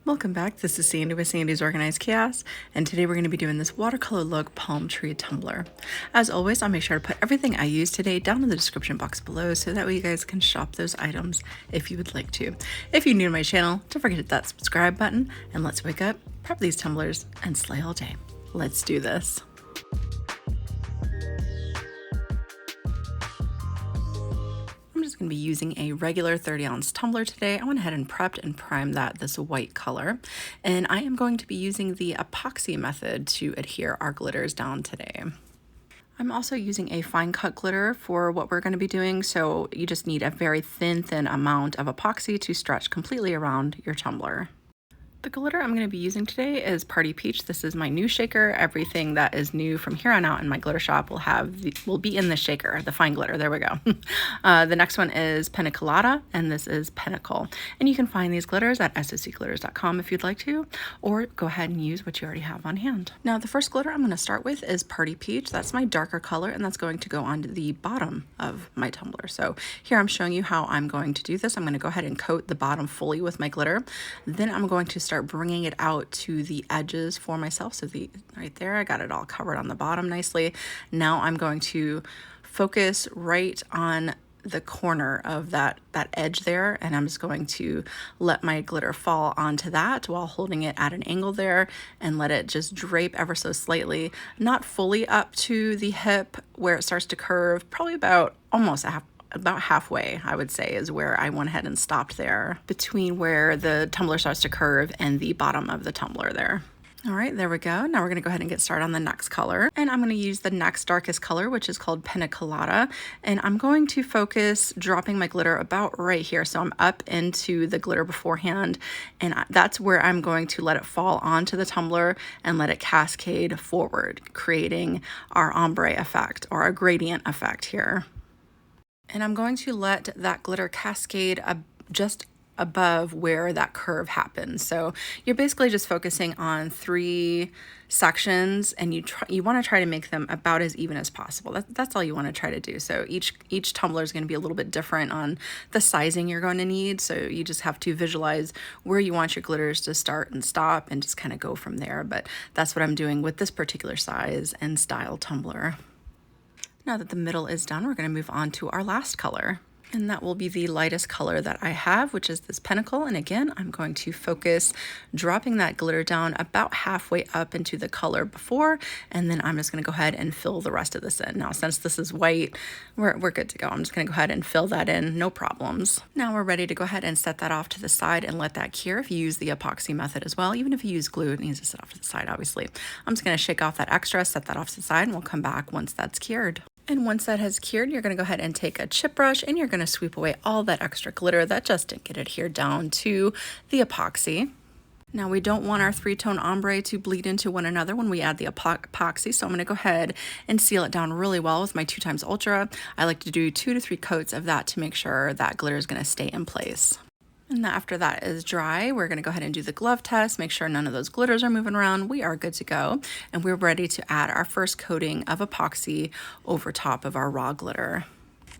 Welcome back, this is Sandy with Sandy's Organized Chaos, and today we're going to be doing this watercolor look palm tree tumbler. As always, I'll make sure to put everything I use today down in the description box below so that way you guys can shop those items if you would like to. If you're new to my channel, don't forget to hit that subscribe button, and let's wake up, prep these tumblers, and slay all day. Let's do this. Going to be using a regular 30-ounce tumbler today. I went ahead and prepped and primed that this white color, and I am going to be using the epoxy method to adhere our glitters down today. I'm also using a fine cut glitter for what we're going to be doing, so you just need a very thin amount of epoxy to stretch completely around your tumbler. The glitter I'm going to be using today is Party Peach. This is my new shaker. Everything that is new from here on out in my glitter shop will be in the shaker, the fine glitter. There we go. The next one is Pina Colada, and this is Pinnacle. And you can find these glitters at socglitters.com if you'd like to, or go ahead and use what you already have on hand. Now, the first glitter I'm going to start with is Party Peach. That's my darker color, and that's going to go onto the bottom of my tumbler. So here I'm showing you how I'm going to do this. I'm going to go ahead and coat the bottom fully with my glitter. Then I'm going to start bringing it out to the edges for myself. So right there, I got it all covered on the bottom nicely. Now I'm going to focus right on the corner of that edge there, and I'm just going to let my glitter fall onto that while holding it at an angle there and let it just drape ever so slightly, not fully up to the hip where it starts to curve, probably about about halfway, I would say, is where I went ahead and stopped there, between where the tumbler starts to curve and the bottom of the tumbler there. All right, there we go. Now we're going to go ahead and get started on the next color. And I'm going to use the next darkest color, which is called Pina Colada. And I'm going to focus dropping my glitter about right here. So I'm up into the glitter beforehand, and that's where I'm going to let it fall onto the tumbler and let it cascade forward, creating our ombre effect or a gradient effect here. And I'm going to let that glitter cascade just above where that curve happens. So you're basically just focusing on 3 sections, and you want to try to make them about as even as possible. That's all you want to try to do. So each tumbler is going to be a little bit different on the sizing you're going to need. So you just have to visualize where you want your glitters to start and stop and just kind of go from there. But that's what I'm doing with this particular size and style tumbler. Now that the middle is done, we're going to move on to our last color. And that will be the lightest color that I have, which is this Pinnacle. And again, I'm going to focus dropping that glitter down about halfway up into the color before, and then I'm just going to go ahead and fill the rest of this in. Now, since this is white, we're good to go. I'm just going to go ahead and fill that in, no problems. Now we're ready to go ahead and set that off to the side and let that cure. If you use the epoxy method as well, even if you use glue, it needs to sit off to the side, obviously. I'm just going to shake off that extra, set that off to the side, and we'll come back once that's cured. And once that has cured, you're going to go ahead and take a chip brush and you're going to sweep away all that extra glitter that just didn't get adhered down to the epoxy. Now we don't want our 3-tone ombre to bleed into one another when we add the epoxy, so I'm going to go ahead and seal it down really well with my 2x Ultra. I like to do 2 to 3 coats of that to make sure that glitter is going to stay in place. And after that is dry, we're going to go ahead and do the glove test, make sure none of those glitters are moving around. We are good to go, and we're ready to add our first coating of epoxy over top of our raw glitter.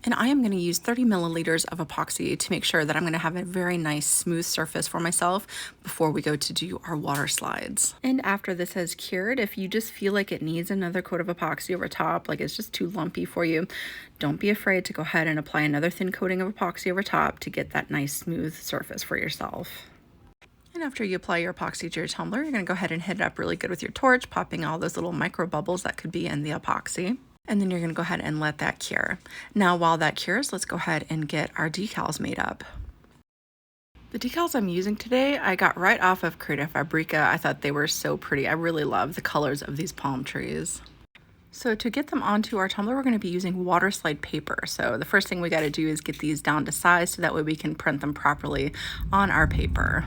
And I am going to use 30 milliliters of epoxy to make sure that I'm going to have a very nice smooth surface for myself before we go to do our water slides. And after this has cured, if you just feel like it needs another coat of epoxy over top, like it's just too lumpy for you, don't be afraid to go ahead and apply another thin coating of epoxy over top to get that nice smooth surface for yourself. And after you apply your epoxy to your tumbler, you're going to go ahead and hit it up really good with your torch, popping all those little micro bubbles that could be in the epoxy. And then you're going to go ahead and let that cure. Now, while that cures, let's go ahead and get our decals made up. The decals I'm using today, I got right off of Creative Fabrica. I thought they were so pretty. I really love the colors of these palm trees. So to get them onto our tumbler, we're going to be using Waterslide paper. So the first thing we got to do is get these down to size so that way we can print them properly on our paper.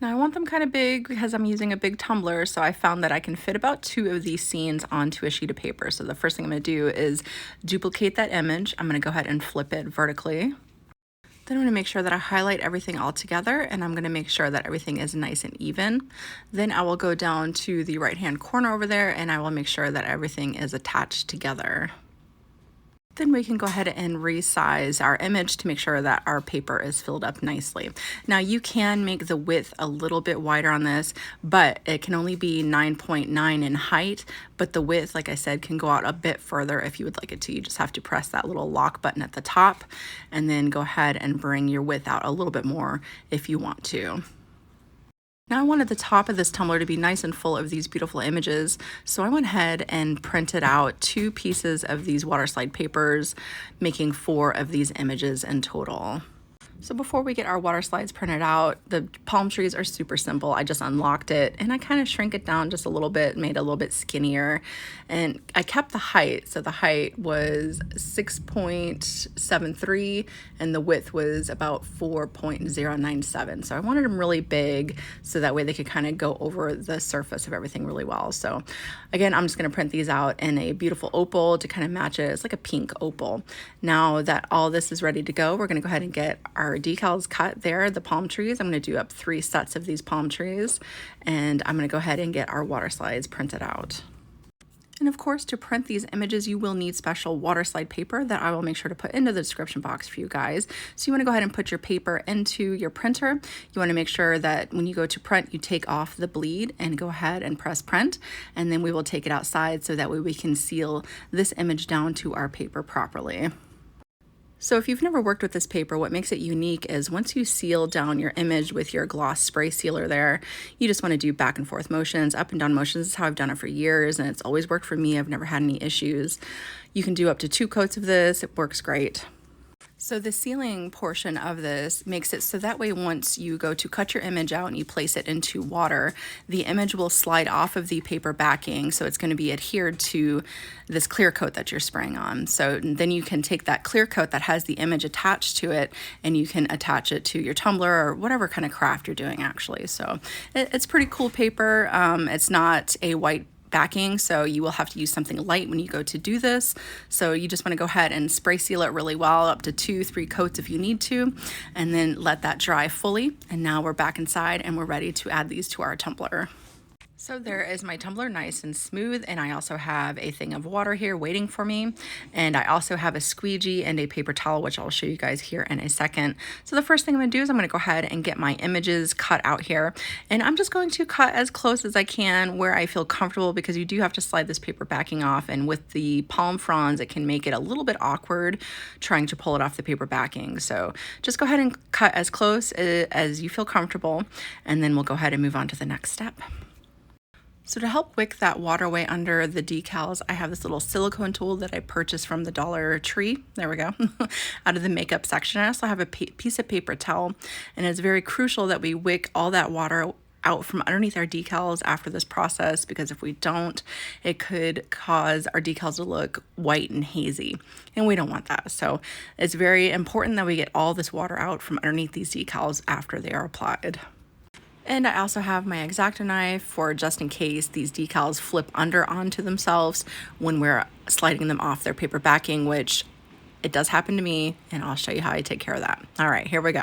Now I want them kind of big because I'm using a big tumbler, so I found that I can fit about 2 of these scenes onto a sheet of paper. So the first thing I'm going to do is duplicate that image. I'm going to go ahead and flip it vertically. Then I'm going to make sure that I highlight everything all together, and I'm going to make sure that everything is nice and even. Then I will go down to the right hand corner over there, and I will make sure that everything is attached together. Then we can go ahead and resize our image to make sure that our paper is filled up nicely. Now you can make the width a little bit wider on this, but it can only be 9.9 in height, but the width, like I said, can go out a bit further if you would like it to. You just have to press that little lock button at the top and then go ahead and bring your width out a little bit more if you want to. Now I wanted the top of this tumbler to be nice and full of these beautiful images, so I went ahead and printed out 2 pieces of these Waterslide papers, making 4 of these images in total. So before we get our water slides printed out, the palm trees are super simple. I just unlocked it and I kind of shrank it down just a little bit, made it a little bit skinnier. And I kept the height. So the height was 6.73 and the width was about 4.097. So I wanted them really big so that way they could kind of go over the surface of everything really well. So again, I'm just going to print these out in a beautiful opal to kind of match it. It's like a pink opal. Now that all this is ready to go, we're going to go ahead and get our decals cut there, the palm trees. I'm going to do up 3 sets of these palm trees, and I'm going to go ahead and get our water slides printed out. And of course, to print these images, you will need special Waterslide paper that I will make sure to put into the description box for you guys. So you want to go ahead and put your paper into your printer. You want to make sure that when you go to print, you take off the bleed and go ahead and press print. And then we will take it outside so that way we can seal this image down to our paper properly. So if you've never worked with this paper, what makes it unique is once you seal down your image with your gloss spray sealer there, you just want to do back and forth motions, up and down motions. This is how I've done it for years, and it's always worked for me. I've never had any issues. You can do up to 2 coats of this. It works great. So the sealing portion of this makes it so that way once you go to cut your image out and you place it into water, the image will slide off of the paper backing, so it's going to be adhered to this clear coat that you're spraying on. So then you can take that clear coat that has the image attached to it and you can attach it to your tumbler or whatever kind of craft you're doing actually. So it's pretty cool paper. It's not a white backing, so you will have to use something light when you go to do this. So you just want to go ahead and spray seal it really well, up to 2-3 coats if you need to, and then let that dry fully. And now we're back inside and we're ready to add these to our tumbler. So there is my tumbler, nice and smooth, and I also have a thing of water here waiting for me, and I also have a squeegee and a paper towel, which I'll show you guys here in a second. So the first thing I'm going to do is I'm going to go ahead and get my images cut out here, and I'm just going to cut as close as I can where I feel comfortable, because you do have to slide this paper backing off, and with the palm fronds it can make it a little bit awkward trying to pull it off the paper backing. So just go ahead and cut as close as you feel comfortable, and then we'll go ahead and move on to the next step. So to help wick that water away under the decals, I have this little silicone tool that I purchased from the Dollar Tree, there we go, out of the makeup section. I also have a piece of paper towel, and it's very crucial that we wick all that water out from underneath our decals after this process, because if we don't, it could cause our decals to look white and hazy, and we don't want that. So it's very important that we get all this water out from underneath these decals after they are applied. And I also have my X-Acto knife for just in case these decals flip under onto themselves when we're sliding them off their paper backing, which it does happen to me, and I'll show you how I take care of that. All right, here we go.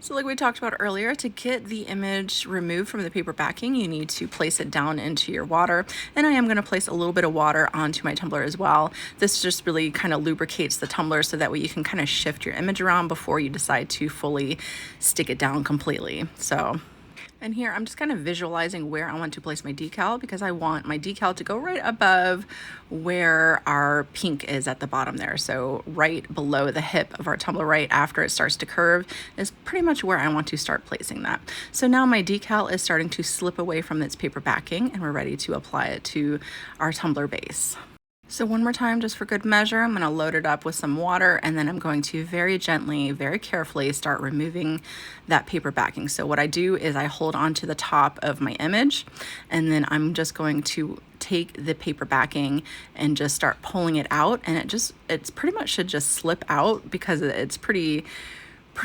So like we talked about earlier, to get the image removed from the paper backing, you need to place it down into your water. And I am gonna place a little bit of water onto my tumbler as well. This just really kind of lubricates the tumbler so that way you can kind of shift your image around before you decide to fully stick it down completely. And here I'm just kind of visualizing where I want to place my decal, because I want my decal to go right above where our pink is at the bottom there. So right below the hip of our tumbler, right after it starts to curve, is pretty much where I want to start placing that. So now my decal is starting to slip away from its paper backing, and we're ready to apply it to our tumbler base. So one more time, just for good measure, I'm going to load it up with some water, and then I'm going to very gently, very carefully start removing that paper backing. So what I do is I hold onto the top of my image, and then I'm just going to take the paper backing and just start pulling it out, and it's pretty much should just slip out because it's pretty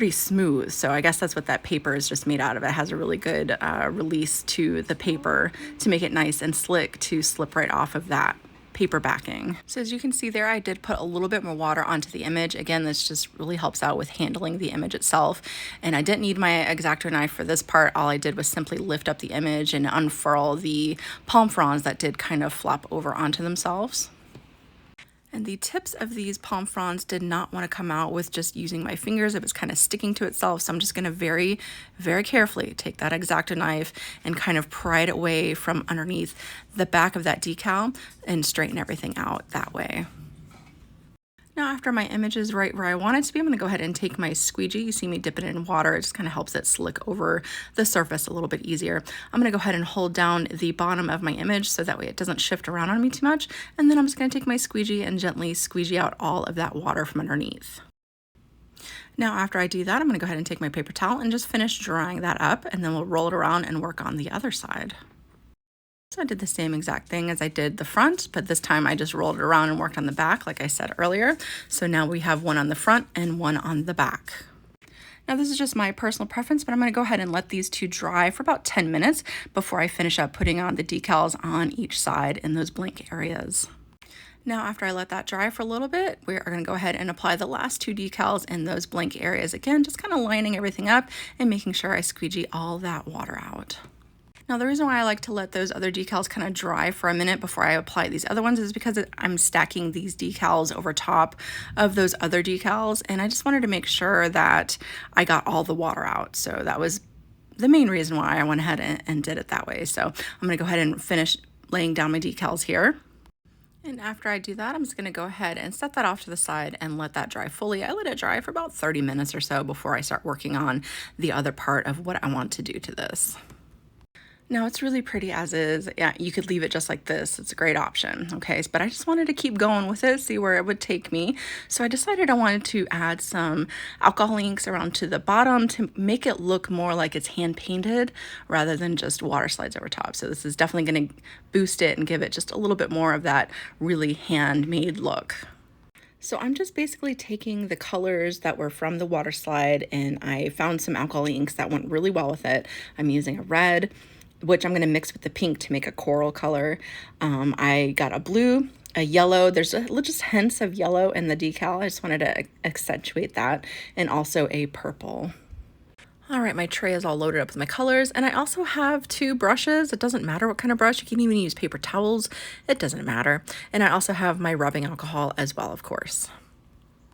smooth. So I guess that's what that paper is just made out of. It has a really good release to the paper to make it nice and slick to slip right off of that paper backing. So as you can see there, I did put a little bit more water onto the image. Again, this just really helps out with handling the image itself. And I didn't need my X-Acto knife for this part. All I did was simply lift up the image and unfurl the palm fronds that did kind of flop over onto themselves. And the tips of these palm fronds did not want to come out with just using my fingers. It was kind of sticking to itself. So I'm just going to very, very carefully take that X-Acto knife and kind of pry it away from underneath the back of that decal and straighten everything out that way. Now, after my image is right where I want it to be, I'm going to go ahead and take my squeegee. You see me dip it in water. It just kind of helps it slick over the surface a little bit easier. I'm going to go ahead and hold down the bottom of my image so that way it doesn't shift around on me too much. And then I'm just going to take my squeegee and gently squeegee out all of that water from underneath. Now, after I do that, I'm going to go ahead and take my paper towel and just finish drying that up, and then we'll roll it around and work on the other side. So I did the same exact thing as I did the front, but this time I just rolled it around and worked on the back like I said earlier. So now we have one on the front and one on the back. Now this is just my personal preference, but I'm going to go ahead and let these two dry for about 10 minutes before I finish up putting on the decals on each side in those blank areas. Now, after I let that dry for a little bit, we are going to go ahead and apply the last two decals in those blank areas. Again, just kind of lining everything up and making sure I squeegee all that water out. Now, the reason why I like to let those other decals kind of dry for a minute before I apply these other ones is because I'm stacking these decals over top of those other decals, and I just wanted to make sure that I got all the water out. So that was the main reason why I went ahead and did it that way. So I'm going to go ahead and finish laying down my decals here. And after I do that, I'm just going to go ahead and set that off to the side and let that dry fully. I let it dry for about 30 minutes or so before I start working on the other part of what I want to do to this. Now it's really pretty as is. Yeah, you could leave it just like this. It's a great option, okay? But I just wanted to keep going with it, see where it would take me. So I decided I wanted to add some alcohol inks around to the bottom to make it look more like it's hand painted rather than just water slides over top. So this is definitely going to boost it and give it just a little bit more of that really handmade look. So I'm just basically taking the colors that were from the water slide, and I found some alcohol inks that went really well with it. I'm using a red, which I'm going to mix with the pink to make a coral color. I got a blue, a yellow. There's just hints of yellow in the decal. I just wanted to accentuate that, and also a purple. All right, my tray is all loaded up with my colors, and I also have two brushes. It doesn't matter what kind of brush. You can even use paper towels. It doesn't matter. And I also have my rubbing alcohol as well, of course.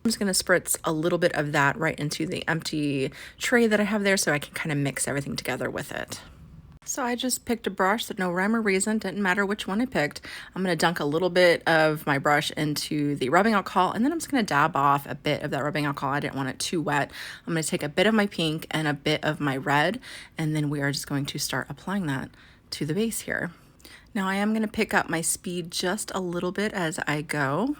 I'm just going to spritz a little bit of that right into the empty tray that I have there so I can kind of mix everything together with it. So I just picked a brush that no rhyme or reason, didn't matter which one I picked. I'm going to dunk a little bit of my brush into the rubbing alcohol, and then I'm just going to dab off a bit of that rubbing alcohol. I didn't want it too wet. I'm going to take a bit of my pink and a bit of my red, and then we are just going to start applying that to the base here. Now I am going to pick up my speed just a little bit as I go,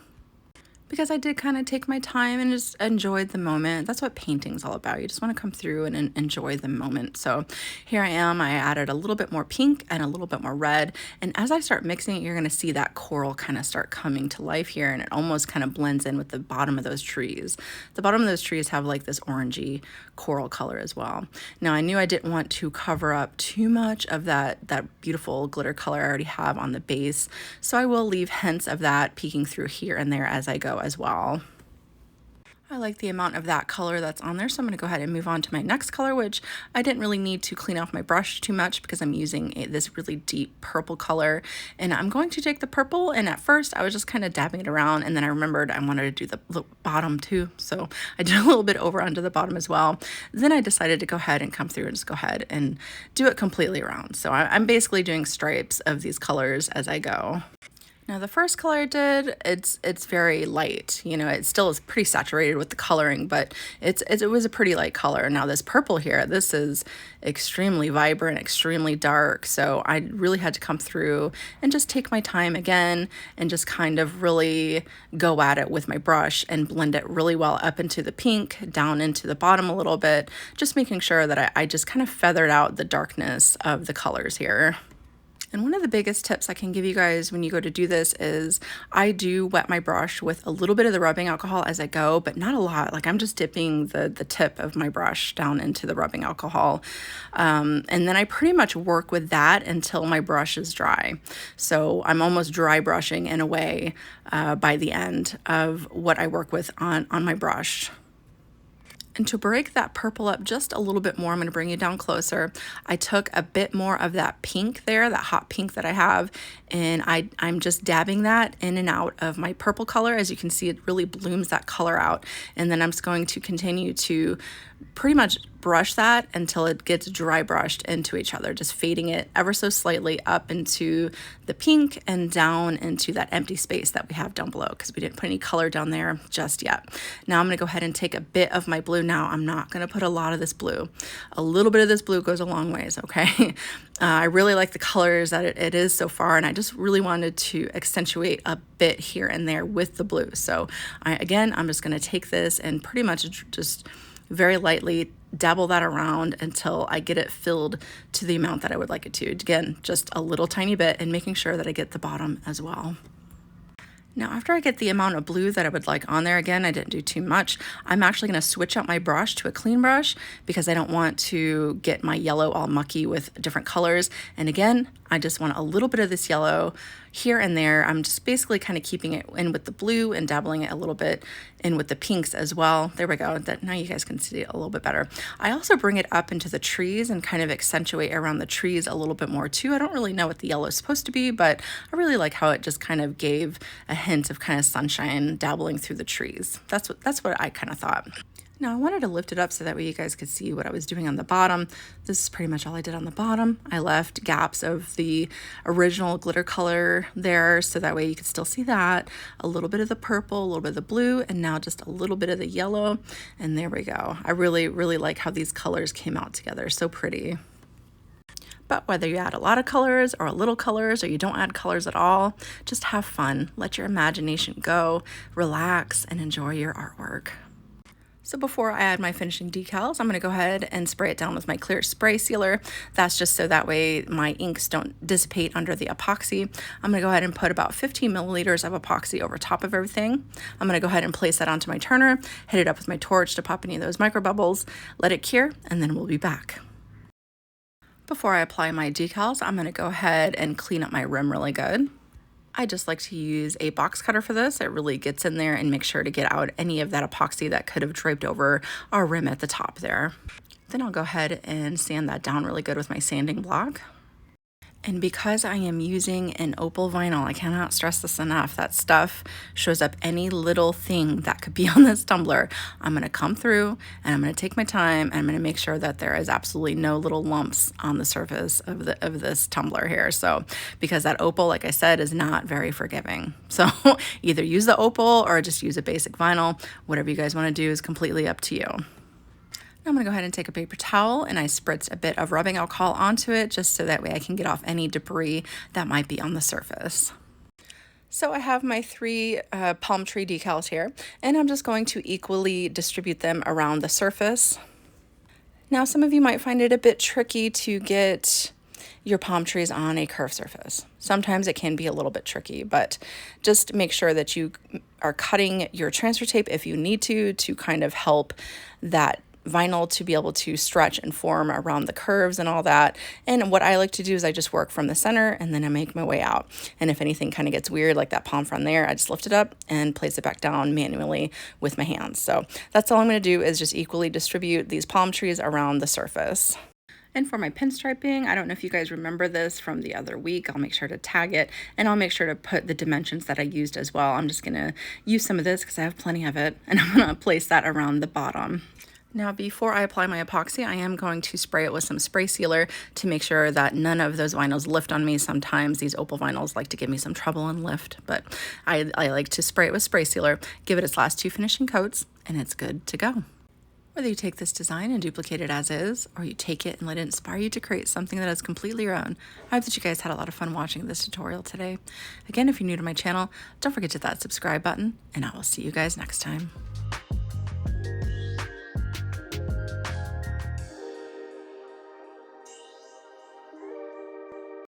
because I did kind of take my time and just enjoyed the moment. That's what painting's all about. You just want to come through and enjoy the moment. So here I am. I added a little bit more pink and a little bit more red. And as I start mixing it, you're going to see that coral kind of start coming to life here, and it almost kind of blends in with the bottom of those trees. The bottom of those trees have like this orangey coral color as well. Now I knew I didn't want to cover up too much of that beautiful glitter color I already have on the base. So I will leave hints of that peeking through here and there as I go as well. I like the amount of that color that's on there, so I'm going to go ahead and move on to my next color, which I didn't really need to clean off my brush too much because I'm using this really deep purple color. And I'm going to take the purple, and at first I was just kind of dabbing it around, and then I remembered I wanted to do the bottom too, so I did a little bit over onto the bottom as well. Then I decided to go ahead and come through and just go ahead and do it completely around. So I'm basically doing stripes of these colors as I go. Now the first color I did, it's very light. You know, it still is pretty saturated with the coloring, but it was a pretty light color. Now this purple here, this is extremely vibrant, extremely dark. So I really had to come through and just take my time again and just kind of really go at it with my brush and blend it really well up into the pink, down into the bottom a little bit, just making sure that I just kind of feathered out the darkness of the colors here. And one of the biggest tips I can give you guys when you go to do this is I do wet my brush with a little bit of the rubbing alcohol as I go, but not a lot. Like I'm just dipping the tip of my brush down into the rubbing alcohol. And then I pretty much work with that until my brush is dry. So I'm almost dry brushing in a way by the end of what I work with on my brush. And to break that purple up just a little bit more, I'm going to bring you down closer. I took a bit more of that pink there, that hot pink that I have, and I'm just dabbing that in and out of my purple color. As you can see, it really blooms that color out. And then I'm just going to continue to pretty much brush that until it gets dry brushed into each other, just fading it ever so slightly up into the pink and down into that empty space that we have down below, because we didn't put any color down there just yet. Now I'm going to go ahead and take a bit of my blue. Now I'm not going to put a lot of this blue. A little bit of this blue goes a long ways, okay? I really like the colors that it is so far, and I just really wanted to accentuate a bit here and there with the blue. So again, I'm just going to take this and pretty much just very lightly dabble that around until I get it filled to the amount that I would like it to. Again, just a little tiny bit, and making sure that I get the bottom as well. Now, after I get the amount of blue that I would like on there, again, I didn't do too much. I'm actually going to switch out my brush to a clean brush because I don't want to get my yellow all mucky with different colors. And again, I just want a little bit of this yellow here and there. I'm just basically kind of keeping it in with the blue and dabbling it a little bit in with the pinks as well. There we go. Now you guys can see it a little bit better. I also bring it up into the trees and kind of accentuate around the trees a little bit more too. I don't really know what the yellow is supposed to be, but I really like how it just kind of gave a hint of kind of sunshine dabbling through the trees. That's what I kind of thought. Now I wanted to lift it up so that way you guys could see what I was doing on the bottom. This is pretty much all I did on the bottom. I left gaps of the original glitter color there so that way you could still see that. A little bit of the purple, a little bit of the blue, and now just a little bit of the yellow. And there we go. I really, really like how these colors came out together. So pretty. But whether you add a lot of colors or a little colors or you don't add colors at all, just have fun. Let your imagination go, relax, and enjoy your artwork. So before I add my finishing decals, I'm going to go ahead and spray it down with my clear spray sealer. That's just so that way my inks don't dissipate under the epoxy. I'm going to go ahead and put about 15 milliliters of epoxy over top of everything. I'm going to go ahead and place that onto my turner, hit it up with my torch to pop any of those micro bubbles, let it cure, and then we'll be back. Before I apply my decals, I'm going to go ahead and clean up my rim really good. I just like to use a box cutter for this. It really gets in there and makes sure to get out any of that epoxy that could have draped over our rim at the top there. Then I'll go ahead and sand that down really good with my sanding block. And because I am using an opal vinyl, I cannot stress this enough, that stuff shows up any little thing that could be on this tumbler. I'm going to come through and I'm going to take my time and I'm going to make sure that there is absolutely no little lumps on the surface of this tumbler here. So because that opal, like I said, is not very forgiving. So either use the opal or just use a basic vinyl. Whatever you guys want to do is completely up to you. I'm going to go ahead and take a paper towel and I spritz a bit of rubbing alcohol onto it just so that way I can get off any debris that might be on the surface. So I have my 3 palm tree decals here and I'm just going to equally distribute them around the surface. Now some of you might find it a bit tricky to get your palm trees on a curved surface. Sometimes it can be a little bit tricky, but just make sure that you are cutting your transfer tape if you need to kind of help that vinyl to be able to stretch and form around the curves and all that. And what I like to do is I just work from the center and then I make my way out. And if anything kind of gets weird, like that palm frond there, I just lift it up and place it back down manually with my hands. So that's all I'm going to do is just equally distribute these palm trees around the surface. And for my pinstriping, I don't know if you guys remember this from the other week. I'll make sure to tag it and I'll make sure to put the dimensions that I used as well. I'm just going to use some of this because I have plenty of it and I'm going to place that around the bottom. Now, before I apply my epoxy, I am going to spray it with some spray sealer to make sure that none of those vinyls lift on me. Sometimes these opal vinyls like to give me some trouble and lift, but I like to spray it with spray sealer, give it its last 2 finishing coats, and it's good to go. Whether you take this design and duplicate it as is, or you take it and let it inspire you to create something that is completely your own, I hope that you guys had a lot of fun watching this tutorial today. Again, if you're new to my channel, don't forget to hit that subscribe button, and I will see you guys next time.